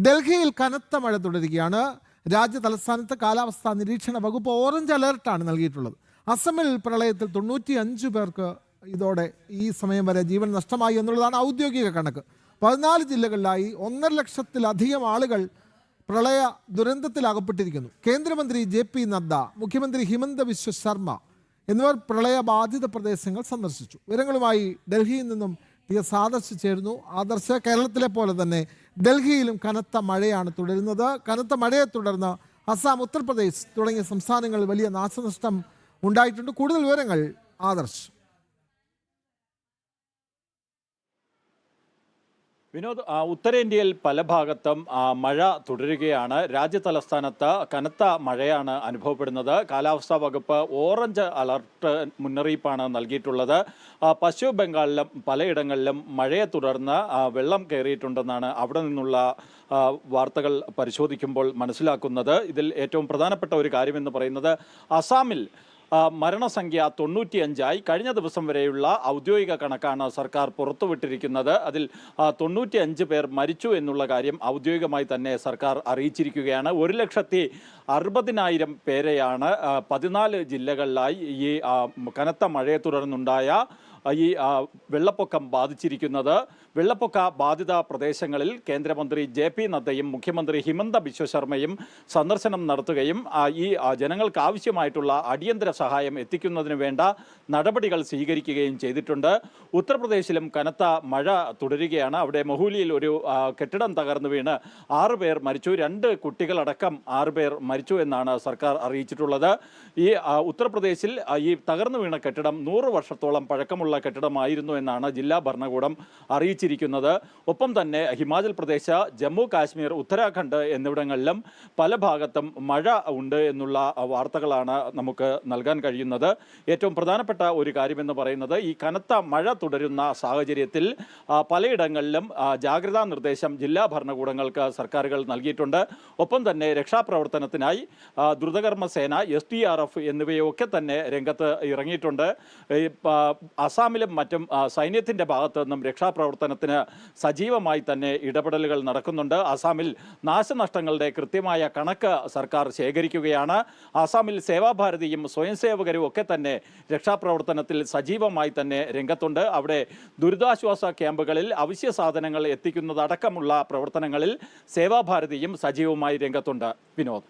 ഡൽഹിയിൽ കനത്ത മഴ തുടരുകയാണ്. രാജ്യ തലസ്ഥാനത്ത് കാലാവസ്ഥാ നിരീക്ഷണ വകുപ്പ് ഓറഞ്ച് അലേർട്ടാണ് നൽകിയിട്ടുള്ളത്. അസമിൽ പ്രളയത്തിൽ 95 പേർക്ക് ഇതോടെ ഈ സമയം വരെ ജീവൻ നഷ്ടമായി എന്നുള്ളതാണ് ഔദ്യോഗിക കണക്ക്. 14 ജില്ലകളിലായി 1.5 ലക്ഷത്തിലധികം ആളുകൾ പ്രളയ ദുരന്തത്തിലകപ്പെട്ടിരിക്കുന്നു. കേന്ദ്രമന്ത്രി JP നദ്ദ, മുഖ്യമന്ത്രി ഹിമന്ത ബിശ്വ ശർമ്മ എന്നിവർ പ്രളയബാധിത പ്രദേശങ്ങൾ സന്ദർശിച്ചു. വിവരങ്ങളുമായി ഡൽഹിയിൽ നിന്നും TS ആദർശ് ചേരുന്നു. ആദർശ്, കേരളത്തിലെ പോലെ തന്നെ ഡൽഹിയിലും കനത്ത മഴയാണ് തുടരുന്നത്. കനത്ത മഴയെ തുടർന്ന് അസം, ഉത്തർപ്രദേശ് തുടങ്ങിയ സംസ്ഥാനങ്ങളിൽ വലിയ നാശനഷ്ടം ഉണ്ടായിട്ടുണ്ട്. കൂടുതൽ വിവരങ്ങൾ ആദർശ്. വിനോദ്, ഉത്തരേന്ത്യയിൽ പല ഭാഗത്തും മഴ തുടരുകയാണ്. രാജ്യ തലസ്ഥാനത്ത് കനത്ത മഴയാണ് അനുഭവപ്പെടുന്നത്. കാലാവസ്ഥാ വകുപ്പ് ഓറഞ്ച് അലർട്ട് മുന്നറിയിപ്പാണ് നൽകിയിട്ടുള്ളത്. പശ്ചിമ ബംഗാളിലും പലയിടങ്ങളിലും മഴയെ തുടർന്ന് വെള്ളം കയറിയിട്ടുണ്ടെന്നാണ് അവിടെ നിന്നുള്ള വാർത്തകൾ പരിശോധിക്കുമ്പോൾ മനസ്സിലാക്കുന്നത്. ഇതിൽ ഏറ്റവും പ്രധാനപ്പെട്ട ഒരു കാര്യമെന്ന് പറയുന്നത് അസാമിൽ മരണസംഖ്യ 95ആയി. കഴിഞ്ഞ ദിവസം വരെയുള്ള ഔദ്യോഗിക കണക്കാണ് സർക്കാർ പുറത്തുവിട്ടിരിക്കുന്നത്. അതിൽ 95 പേർ മരിച്ചു എന്നുള്ള കാര്യം ഔദ്യോഗികമായി തന്നെ സർക്കാർ അറിയിച്ചിരിക്കുകയാണ്. 1,60,000 പേരെയാണ് 14 ജില്ലകളിലായി ഈ കനത്ത മഴയെ തുടർന്നുണ്ടായ ഈ വെള്ളപ്പൊക്കം ബാധിച്ചിരിക്കുന്നത്. വെള്ളപ്പൊക്ക ബാധിത പ്രദേശങ്ങളിൽ കേന്ദ്രമന്ത്രി JP നദ്ദയും മുഖ്യമന്ത്രി ഹിമന്ത ബിശ്വ ശർമ്മയും സന്ദർശനം നടത്തുകയും ഈ ജനങ്ങൾക്ക് ആവശ്യമായിട്ടുള്ള അടിയന്തര സഹായം എത്തിക്കുന്നതിന് വേണ്ട നടപടികൾ സ്വീകരിക്കുകയും ചെയ്തിട്ടുണ്ട്. ഉത്തർപ്രദേശിലും കനത്ത മഴ തുടരുകയാണ്. അവിടെ മൊഹൂലിയിൽ ഒരു കെട്ടിടം തകർന്നു വീണ് 6 പേർ മരിച്ചു. 2 കുട്ടികളടക്കം 6 പേർ മരിച്ചു എന്നാണ് സർക്കാർ അറിയിച്ചിട്ടുള്ളത്. ഈ ഉത്തർപ്രദേശിൽ ഈ തകർന്നു വീണ കെട്ടിടം 100 വർഷത്തോളം പഴക്കമുള്ള കെട്ടിടമായിരുന്നു എന്നാണ് ജില്ലാ ഭരണകൂടം അറിയിച്ചിരിക്കുന്നത്. ഒപ്പം തന്നെ ഹിമാചൽ പ്രദേശ്, ജമ്മു കാശ്മീർ, ഉത്തരാഖണ്ഡ് എന്നിവിടങ്ങളിലും പല ഭാഗത്തും മഴ ഉണ്ട് എന്നുള്ള വാർത്തകളാണ് നമുക്ക് നൽകാൻ കഴിയുന്നത്. ഏറ്റവും പ്രധാനപ്പെട്ട ഒരു കാര്യമെന്ന് പറയുന്നത് ഈ കനത്ത മഴ തുടരുന്ന സാഹചര്യത്തിൽ പലയിടങ്ങളിലും ജാഗ്രതാ നിർദ്ദേശം ജില്ലാ ഭരണകൂടങ്ങൾക്ക് സർക്കാരുകൾ നൽകിയിട്ടുണ്ട്. ഒപ്പം തന്നെ രക്ഷാപ്രവർത്തനത്തിനായി ദ്രുതകർമ്മ സേന, SDRF എന്നിവയൊക്കെ തന്നെ രംഗത്ത് ഇറങ്ങിയിട്ടുണ്ട്. അസാമിലും മറ്റും സൈന്യത്തിൻ്റെ ഭാഗത്തു നിന്നും രക്ഷാപ്രവർത്തനത്തിന് സജീവമായി തന്നെ ഇടപെടലുകൾ നടക്കുന്നുണ്ട്. അസാമിൽ നാശനഷ്ടങ്ങളുടെ കൃത്യമായ കണക്ക് സർക്കാർ ശേഖരിക്കുകയാണ്. അസാമിൽ സേവാഭാരതിയും സ്വയം സേവകരും ഒക്കെ തന്നെ രക്ഷാപ്രവർത്തനത്തിൽ സജീവമായി തന്നെ രംഗത്തുണ്ട്. അവിടെ ദുരിതാശ്വാസ ക്യാമ്പുകളിൽ അവശ്യ സാധനങ്ങൾ എത്തിക്കുന്നതടക്കമുള്ള പ്രവർത്തനങ്ങളിൽ സേവാഭാരതിയും സജീവമായി രംഗത്തുണ്ട്. വിനോദ്.